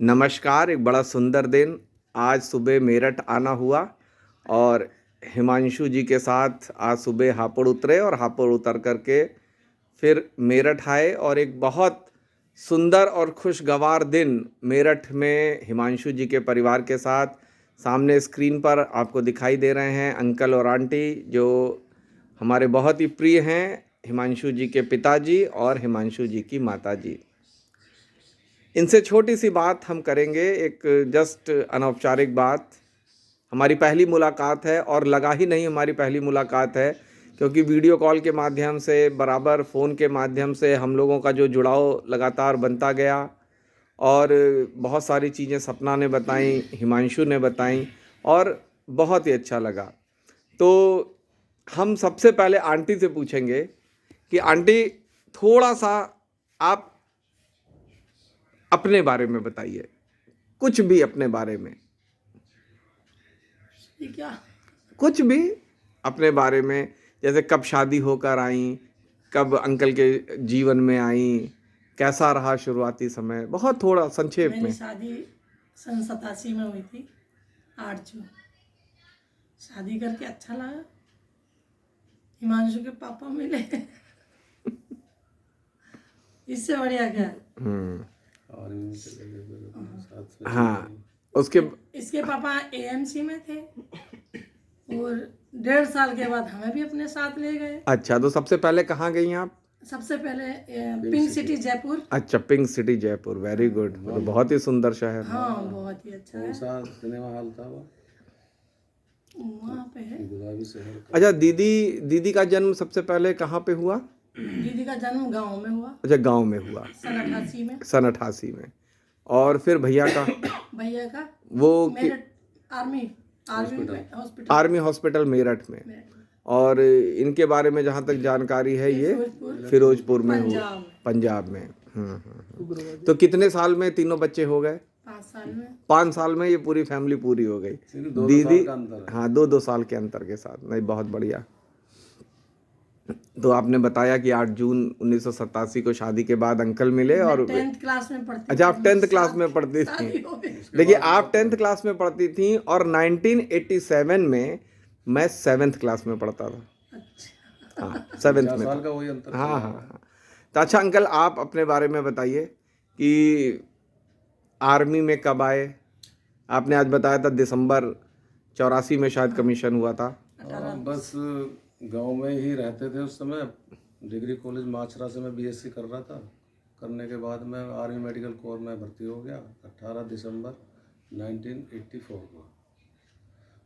नमस्कार। एक बड़ा सुंदर दिन आज सुबह मेरठ आना हुआ और हिमांशु जी के साथ आज सुबह हापुड़ उतरे और हापुड़ उतर करके फिर मेरठ आए और एक बहुत सुंदर और खुशगवार दिन मेरठ में हिमांशु जी के परिवार के साथ सामने स्क्रीन पर आपको दिखाई दे रहे हैं अंकल और आंटी जो हमारे बहुत ही प्रिय हैं, हिमांशु जी के पिताजी और हिमांशु जी की माताजी। इनसे छोटी सी बात हम करेंगे, एक जस्ट अनौपचारिक बात। हमारी पहली मुलाकात है और लगा ही नहीं हमारी पहली मुलाकात है, क्योंकि वीडियो कॉल के माध्यम से बराबर फ़ोन के माध्यम से हम लोगों का जो जुड़ाव लगातार बनता गया और बहुत सारी चीज़ें सपना ने बताई, हिमांशु ने बताई और बहुत ही अच्छा लगा। तो हम सबसे पहले आंटी से पूछेंगे कि आंटी थोड़ा सा आप अपने बारे में बताइए, कुछ भी अपने बारे में, क्या कुछ भी अपने बारे में, जैसे कब शादी होकर आई, कब अंकल के जीवन में आई, कैसा रहा शुरुआती समय, बहुत थोड़ा संक्षेप मेरी में। शादी सन 87 में हुई थी, 8 जून। शादी करके अच्छा लगा, हिमांशु के पापा मिले। इससे बढ़िया क्या है? हाँ, उसके इसके पापा एएमसी में थे और 1.5 साल के बाद हमें भी अपने साथ ले गए। अच्छा, तो सबसे पहले कहाँ गई आप? सबसे पहले पिंक सिटी जयपुर। अच्छा, Pink City Jaipur, very good. तो बहुत ही सुंदर शहर। हाँ, बहुत ही अच्छा है। सिनेमा हॉल था वो वहाँ पे है। गुलाबी शहर का। अच्छा, दीदी का जन्म सबसे पहले कहाँ पे हुआ? दीदी का जन्म गांव में हुआ, अच्छा, गांव में हुआ, सन 88 में। सन 88 में। और फिर भैया का भैया का वो Meerut army hospital army hospital Meerut में। में। और इनके बारे में जहाँ तक जानकारी है ये फिरोजपुर में हुआ, पंजाब में। तो कितने साल में तीनों बच्चे हो गए? 5 साल में। 5 साल में ये पूरी फैमिली पूरी हो गई। दीदी, हाँ, 2 साल के अंतर के साथ। नहीं, बहुत बढ़िया। तो आपने बताया कि 8 जून 1987 को शादी के बाद अंकल मिले और 10th क्लास में पढ़ती। अच्छा, आप 10th क्लास में पढ़ती थी। देखिए, आप 10th क्लास में पढ़ती थी और 1987 में मैं 7th क्लास में पढ़ता था। अच्छा। हाँ, 7th में साल का वही अंतर। हाँ हाँ हाँ। तो अच्छा अंकल, आप अपने बारे में बताइए कि आर्मी में कब आए? आपने आज बताया था दिसंबर 84 में शायद कमीशन हुआ था। बस गांव में ही रहते थे उस समय। डिग्री कॉलेज माचरा से मैं बीएससी कर रहा था। करने के बाद मैं आर्मी मेडिकल कोर में भर्ती हो गया 18 दिसंबर 1984 को।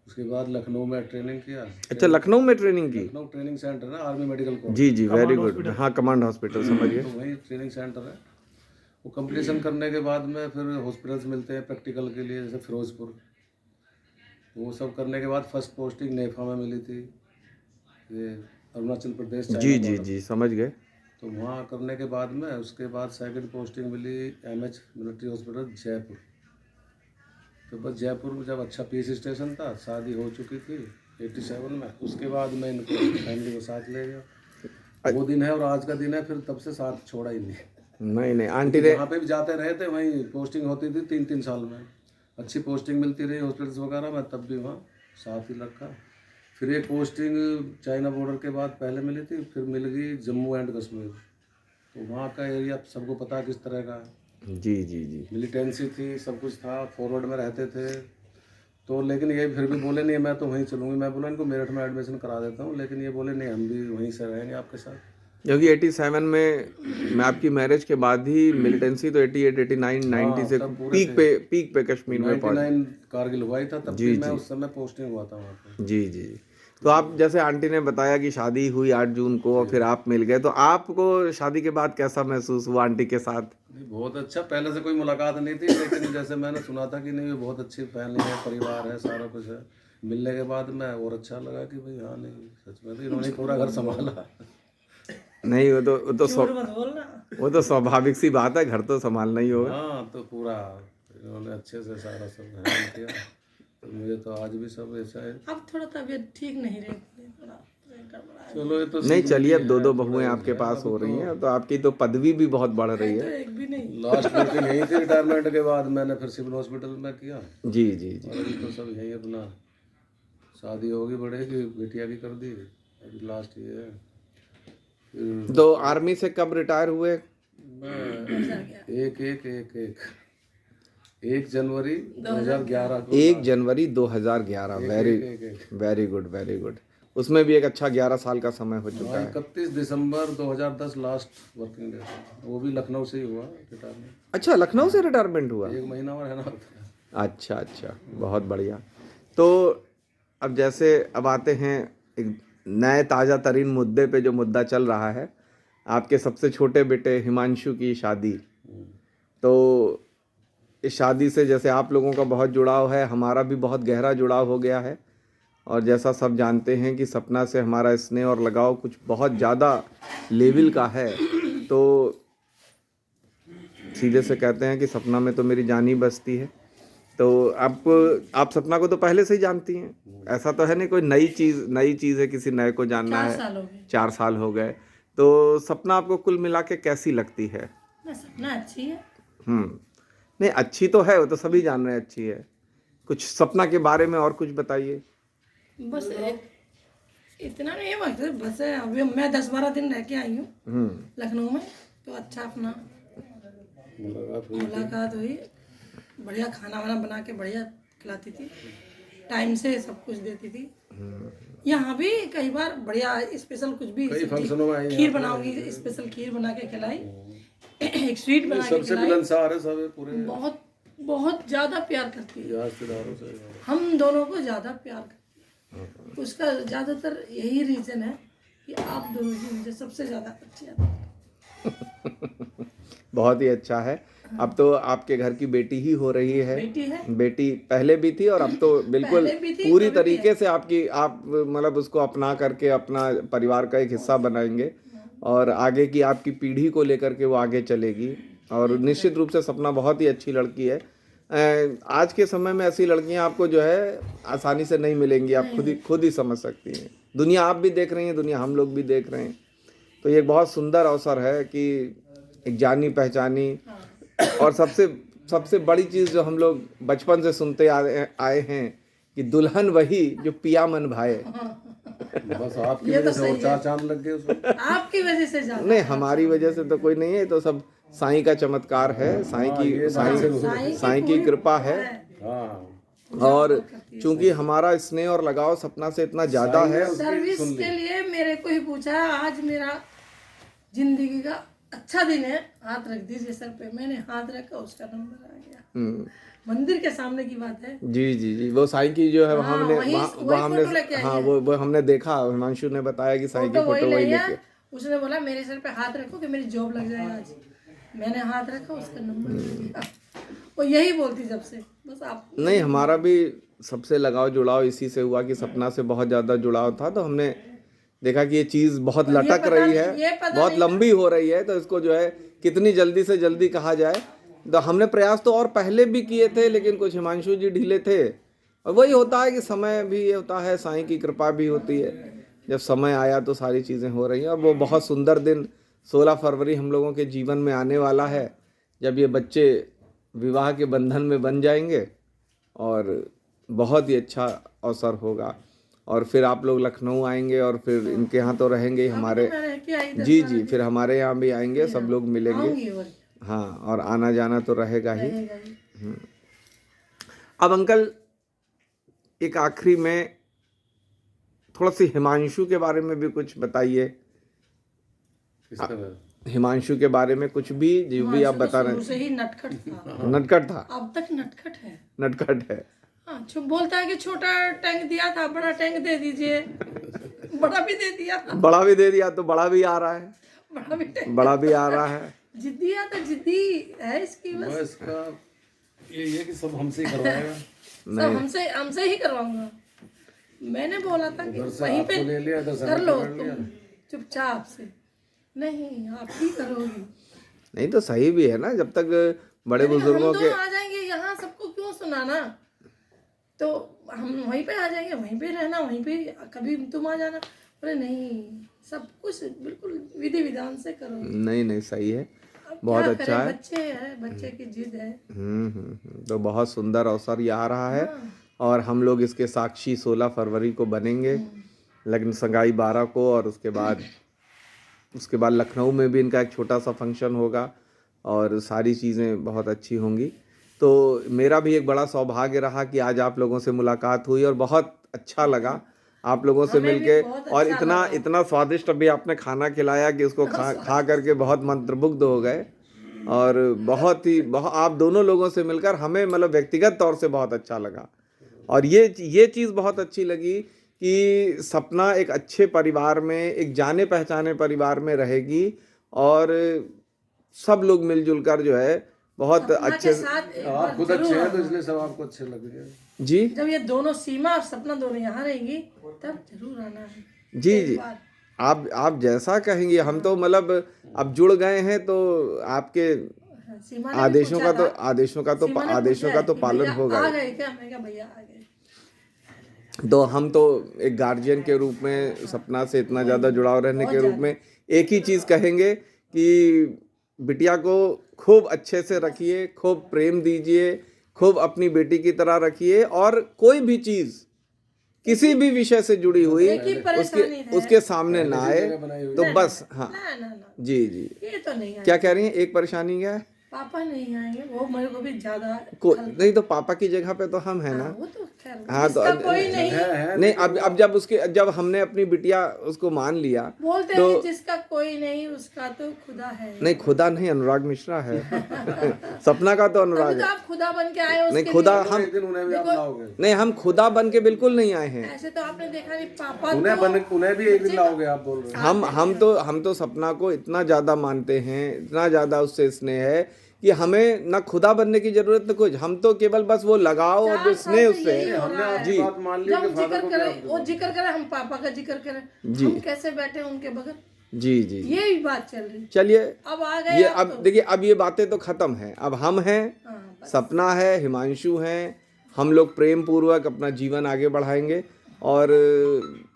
उसके बाद लखनऊ में ट्रेनिंग किया। अच्छा, लखनऊ में ट्रेनिंग की? लखनऊ ट्रेनिंग सेंटर है आर्मी मेडिकल कोर। जी जी, वेरी गुड। हाँ, कमांड हॉस्पिटल, समझिए। तो वही ट्रेनिंग सेंटर है। वो कंप्लीशन करने के बाद में फिर हॉस्पिटल्स मिलते हैं प्रैक्टिकल के लिए, जैसे फिरोजपुर। वो सब करने के बाद फर्स्ट पोस्टिंग नेफा में मिली थी, ये अरुणाचल प्रदेश चाइना जी जी बॉर्डर। जी, समझ गए। तो वहाँ करने के बाद में उसके बाद सेकंड पोस्टिंग मिली एमएच मिलिट्री हॉस्पिटल जयपुर। तो बस जयपुर में जब अच्छा पीस स्टेशन था, शादी हो चुकी थी 87 में। उसके बाद मैं इनको फैमिली को साथ ले गया। वो दिन है और आज का दिन है, फिर तब से साथ छोड़ा ही नहीं। नहीं, आंटी ने जहाँ पे भी जाते रहे थे वहीं पोस्टिंग होती थी। 3-3 साल में अच्छी पोस्टिंग मिलती रही हॉस्पिटल्स वगैरह में, तब भी वहाँ साथ ही रखा। फिर एक पोस्टिंग चाइना बॉर्डर के बाद पहले मिली थी, फिर मिल गई जम्मू एंड कश्मीर। तो वहाँ का एरिया सबको पता किस तरह का है। जी जी जी, मिलिटेंसी थी, सब कुछ था, फॉरवर्ड में रहते थे। तो लेकिन ये फिर भी बोले नहीं मैं तो वहीं चलूँगी। मैं बोला इनको मेरठ में एडमिशन करा देता हूँ, लेकिन ये बोले नहीं हम भी वहीं से रहेंगे आपके साथ। क्योंकि 87 में मैं आपकी मैरिज के बाद ही मिलिटेंसी तो 88, 89, 90 से पीक पे कश्मीर में पहुंच। 99 कारगिल हुआ ही था, तब भी मैं उस समय पोस्टिंग हुआ था वहाँ पे। जी जी। तो आप जैसे आंटी ने बताया कि शादी हुई 8 जून को और फिर आप मिल गए, तो आपको शादी के बाद कैसा महसूस हुआ आंटी के साथ? नहीं, बहुत अच्छा। पहले से कोई मुलाकात नहीं थी, लेकिन जैसे मैंने सुना था कि नहीं ये बहुत अच्छी फैमिली है, परिवार है, सारा कुछ है। मिलने के बाद में और अच्छा लगा कि भाई हाँ नहीं सच में तो इन्होंने पूरा घर संभाला। नहीं, वो तो झूठ मत बोलना। वो तो स्वाभाविक सी बात है, घर तो संभालना ही होगा। हाँ, तो पूरा इन्होंने अच्छे से सारा सब हैंडल किया। तो मुझे तो आज भी सब ऐसा है। अब थोड़ा तबीयत ठीक नहीं रहती, थोड़ा गड़बड़ा चलो ये तो नहीं सीख चलिए, अब मिली दो है, दो थोड़ा बहुएं ही आपके है। पास अब हो रही तो हैं, तो आपकी तो पदवी भी बहुत बढ़ रही तो है। एक भी नहीं। लास्ट मीटिंग यही थी रिटायरमेंट के बाद, मैंने फिर सिविल हॉस्पिटल में किया, जी जी जी। और अभी तो सब यही अपना शादी होगी बड़े की, बिटिया की कर दी, अभी लास्ट ये है। फिर तो आर्मी से कब रिटायर हुए? मैं 1 जनवरी 2011 को 1 जनवरी 2011। वेरी एक एक वेरी गुड, वेरी गुड। उसमें भी एक अच्छा 11 साल का समय हो चुका है। 31 दिसंबर 2010 लास्ट वर्किंग डे था, वो भी लखनऊ से ही हुआ रिटायरमेंट, अच्छा, लखनऊ से रिटायरमेंट हुआ? 1 महीना और रहना होता है। अच्छा अच्छा, बहुत बढ़िया। तो अब जैसे अब आते हैं एक नए ताज़ा तरीन मुद्दे पे, जो मुद्दा चल रहा है, आपके सबसे छोटे बेटे हिमांशु की शादी। तो इस शादी से जैसे आप लोगों का बहुत जुड़ाव है, हमारा भी बहुत गहरा जुड़ाव हो गया है। और जैसा सब जानते हैं कि सपना से हमारा स्नेह और लगाव कुछ बहुत ज़्यादा लेवल का है। तो सीधे से कहते हैं कि सपना में तो मेरी जान ही बसती है। तो आप सपना को तो पहले से ही जानती हैं, ऐसा तो है नहीं कोई नई चीज़ है, किसी नए को जानना 4 है। साल हो गए। 4 साल हो गए। तो सपना आपको कुल मिला के कैसी लगती है? ना सपना अच्छी है। नहीं, अच्छी तो है, वो तो सभी जान रहे हैं अच्छी है। कुछ सपना के बारे में और कुछ बताइए। बस इतना नहीं है, बस अभी मैं 10-12 दिन रह के आई हूँ लखनऊ में, तो अच्छा अपना मुलाकात हुई, बढ़िया खाना वाना बना के बढ़िया खिलाती थी, टाइम से सब कुछ देती थी। यहाँ भी कई बार बढ़िया स्पेशल कुछ भी कई सब्जी- फंक्शनों में आई हैं। खीर बनाऊंगी, स्पेशल खीर बना के खिलाई, एक स्वीट बना के सबसे खिलाई। मिलनसार है सब पूरे बहुत बहुत ज्यादा प्यार करती है, रिश्तेदारों से। हम दोनों को ज्यादा प्यार करती है। उसका ज्यादातर यही रीजन है कि आप दोनों ही मुझे सबसे ज्यादा अच्छे लगते हैं। बहुत ही अच्छा है। अब तो आपके घर की बेटी ही हो रही है। बेटी है, बेटी पहले भी थी और अब तो बिल्कुल पहले भी थी, पूरी अभी भी तरीके से आप मतलब उसको अपना करके अपना परिवार का एक हिस्सा बनाएंगे, और आगे की आपकी पीढ़ी को लेकर के वो आगे चलेगी। और निश्चित रूप से सपना बहुत ही अच्छी लड़की है। आज के समय में ऐसी लड़कियां आपको जो है आसानी से नहीं मिलेंगी, आप खुद ही समझ सकती हैं। दुनिया आप भी देख रही हैं, दुनिया हम लोग भी देख रहे हैं। तो ये एक बहुत सुंदर अवसर है कि एक जानी पहचानी, और सबसे बड़ी चीज़ जो हम लोग बचपन से सुनते आए हैं कि दुल्हन वही जो पिया मन भाए। बस आपकी वजह से और 4 चांद लग गए उसमें। आपकी वजह से ज्यादा। नहीं, हमारी वजह से तो कोई नहीं है, तो सब साईं का चमत्कार है, साईं की कृपा है। हाँ, और चूंकि हमारा स्नेह और लगाव सपना से इतना ज़्यादा है। सर्विस के लिए मेरे को ही पूछा, आज मेरा जिंदगी का अच्छा दिन है, हाथ रख दीजिए सर पे। मैंने हाथ रखा, उसका नंबर आ गया। मंदिर के सामने की बात है। जी जी जी, वो साईं की जो है हाँ, हमने वही फोटो लेके आई हाँ, है। वो हमने देखा, हिमांशु ने बताया कि साईं की फोटो फोटो वही लेके। उसने बोला मेरे सर पे हाथ रखो कि मेरी जॉब लग जाए आज। मैंने हाथ रखा, उसका नंबर आ गया। वो यही बोलती जब से, बस आप। नहीं, हमारा भी सबसे लगाव जुड़ाव इसी से हुआ कि सपना से बहुत ज़्यादा जुड़ाव था। तो हमने देखा कि ये चीज़ बहुत लटक रही है, बहुत लंबी हो रही है, तो इसको जो है कितनी जल्दी से जल्दी कहा जाए। तो हमने प्रयास तो और पहले भी किए थे, लेकिन कुछ हिमांशु जी ढीले थे। और वही होता है कि समय भी ये होता है, साईं की कृपा भी होती है। जब समय आया तो सारी चीज़ें हो रही हैं। और वो बहुत सुंदर दिन 16 फरवरी हम लोगों के जीवन में आने वाला है, जब ये बच्चे विवाह के बंधन में बन जाएंगे, और बहुत ही अच्छा अवसर होगा। और फिर आप लोग लखनऊ आएंगे, और फिर इनके यहाँ तो रहेंगे ही हमारे। जी जी, फिर हमारे यहाँ भी आएंगे, सब लोग मिलेंगे। हाँ, और आना जाना तो रहेगा ही। अब अंकल, एक आखिरी में थोड़ा सी हिमांशु के बारे में भी कुछ बताइए। हिमांशु के बारे में कुछ भी जो भी आप बता रहे हैं। से ही नटखट था। नटखट था, अब तक नटखट है। नटखट है। हाँ, चुप बोलता है कि छोटा टैंक दिया था, बड़ा टैंक दे दीजिए। बड़ा भी दे दिया, बड़ा भी दे दिया, तो बड़ा भी आ रहा है, बड़ा भी आ रहा है। जिद्दी है, तो जिद्दी है इसकी बस। इसका ये कि सब हमसे ही करवाएगा। सब हमसे ही करवाऊंगा। मैंने बोला था कि वहीं पे ले लिया, कर लो तुम चुपचाप से। नहीं, आप ही करोगी। नहीं तो सही भी है ना, जब तक बड़े बुजुर्गों के आ जाएंगे यहाँ, सबको क्यों सुनाना। तो हम वहीं पे आ जाएंगे, वहीं पे रहना, वहीं पे कभी तुम आ जाना। बोले नहीं, सब कुछ बिल्कुल विधि विधान से करो। नहीं नहीं, सही है, अब बहुत क्या अच्छा करें, है। बच्चे हैं, बच्चे की जिद है। तो बहुत सुंदर अवसर ये आ रहा है और हम लोग इसके साक्षी 16 फरवरी को बनेंगे, लग्न सगाई 12 को, और उसके बाद लखनऊ में भी इनका एक छोटा सा फंक्शन होगा और सारी चीज़ें बहुत अच्छी होंगी। तो मेरा भी एक बड़ा सौभाग्य रहा कि आज आप लोगों से मुलाकात हुई और बहुत अच्छा लगा आप लोगों से हमें भी मिलके, बहुत और अच्छा इतना लगा। इतना स्वादिष्ट अभी आपने खाना खिलाया कि उसको खा करके बहुत मंत्रमुग्ध हो गए। और बहुत आप दोनों लोगों से मिलकर हमें मतलब व्यक्तिगत तौर से बहुत अच्छा लगा। और ये चीज़ बहुत अच्छी लगी कि सपना एक अच्छे परिवार में, एक जाने पहचाने परिवार में रहेगी और सब लोग मिलजुल कर जो है बहुत सपना अच्छे के साथ एक आप बार खुद जरूर अच्छे हैं तो आना। इसलिए सब आपको अच्छे लगेंगे। जी जब ये दोनों सीमा और सपना दोनों यहाँ रहेंगी तब जरूर आना है जी एक जी, बार। आप जैसा कहेंगे, हम तो मतलब अब जुड़ गए हैं तो आपके हाँ, सीमा ने भी पूछा था, सीमा ने आदेशों पूछा का तो कि पालन भैया होगा आ ही। गए क्या? मैं कहा भैया आ गए। तो हम तो एक गार्जियन के रूप में सपना से इतना ज़्यादा जुड़ाव रहने के रूप में एक ही चीज़ कहेंगे कि बिटिया को खूब अच्छे से रखिए, खूब प्रेम दीजिए, खूब अपनी बेटी की तरह रखिए, और कोई भी चीज़ किसी भी विषय से जुड़ी हुई एक ही परेशानी है। उसके सामने ना आए। जगह बनाई हुई तो ना, बस ना, हाँ ना ना ना, जी जी, ये तो नहीं है। क्या कह रही हैं? एक परेशानी क्या है? पापा नहीं आएंगे, वो मेरे को भी ज्यादा नहीं तो पापा की जगह पे तो हम हैं ना। हाँ, वो तो खैर हाँ तो इसका कोई नहीं। है नहीं, अब जब हमने अपनी बिटिया उसको मान लिया बोलते तो हैं जिसका कोई नहीं उसका तो खुदा है। नहीं, खुदा नहीं, अनुराग मिश्रा है। सपना का तो तभी अनुराग तो है। आप खुदा बन के आए हो नहीं उसके खुदा लिए। हम एक दिन उन्हें भी आप लाओगे। नहीं, हम खुदा बन के बिल्कुल नहीं आए हैं। ऐसे तो आपने देखा नहीं, पापा उन्हें भी एक दिन लाओगे आप बोल रहे हैं। हम तो सपना को इतना ज़्यादा मानते हैं, इतना ज़्यादा उससे स्नेह है कि हमें ना खुदा बनने की जरूरत न कुछ, हम तो केवल बस वो लगाओ और जो स्नेह उससे है। हमने आपकी जी बात मान ली जब कि हम फादर जिक्र को भी करें, आप वो जिक्र करें, हम पापा का जिक्र करें, जी। हम कैसे बैठे उनके बगैर? जी जी, ये भी बात चल रही। चलिए अब आ गए ये आप अब तो। देखिए, अब ये बातें तो खत्म हैं, अब हम हैं, हाँ, बस। सपना है, हिमांशु हैं, हम लोग प्रेम पूर्वक अपना जीवन आगे बढ़ाएंगे और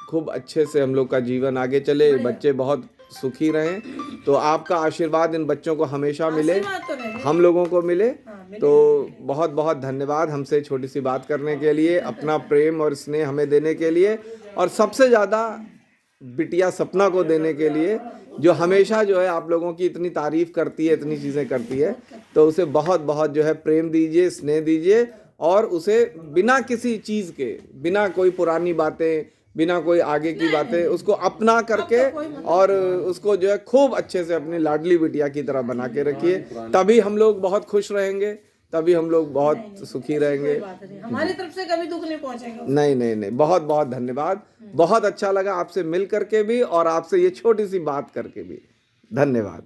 खूब अच्छे से हम लोग का जीवन आगे चले, बच्चे बहुत सुखी रहें। तो आपका आशीर्वाद इन बच्चों को हमेशा मिले, आशीर्वाद तो रहे। हम लोगों को मिले। हाँ, मिले। तो बहुत बहुत धन्यवाद हमसे छोटी सी बात करने के लिए, अपना प्रेम और स्नेह हमें देने के लिए, और सबसे ज़्यादा बिटिया सपना को देने के लिए, जो हमेशा जो है आप लोगों की इतनी तारीफ करती है, इतनी चीज़ें करती है। तो उसे बहुत बहुत जो है प्रेम दीजिए, स्नेह दीजिए, और उसे बिना किसी चीज़ के, बिना कोई पुरानी बातें, बिना कोई आगे की बातें, उसको अपना करके और उसको जो है खूब अच्छे से अपनी लाडली बिटिया की तरह बना के रखिए। तभी हम लोग बहुत खुश रहेंगे, तभी हम लोग बहुत सुखी रहेंगे। कोई बात नहीं, हमारी तरफ से कभी दुख नहीं पहुंचेगा। नहीं नहीं नहीं, बहुत बहुत धन्यवाद, बहुत अच्छा लगा आपसे मिल करके भी और आपसे ये छोटी सी बात करके भी। धन्यवाद।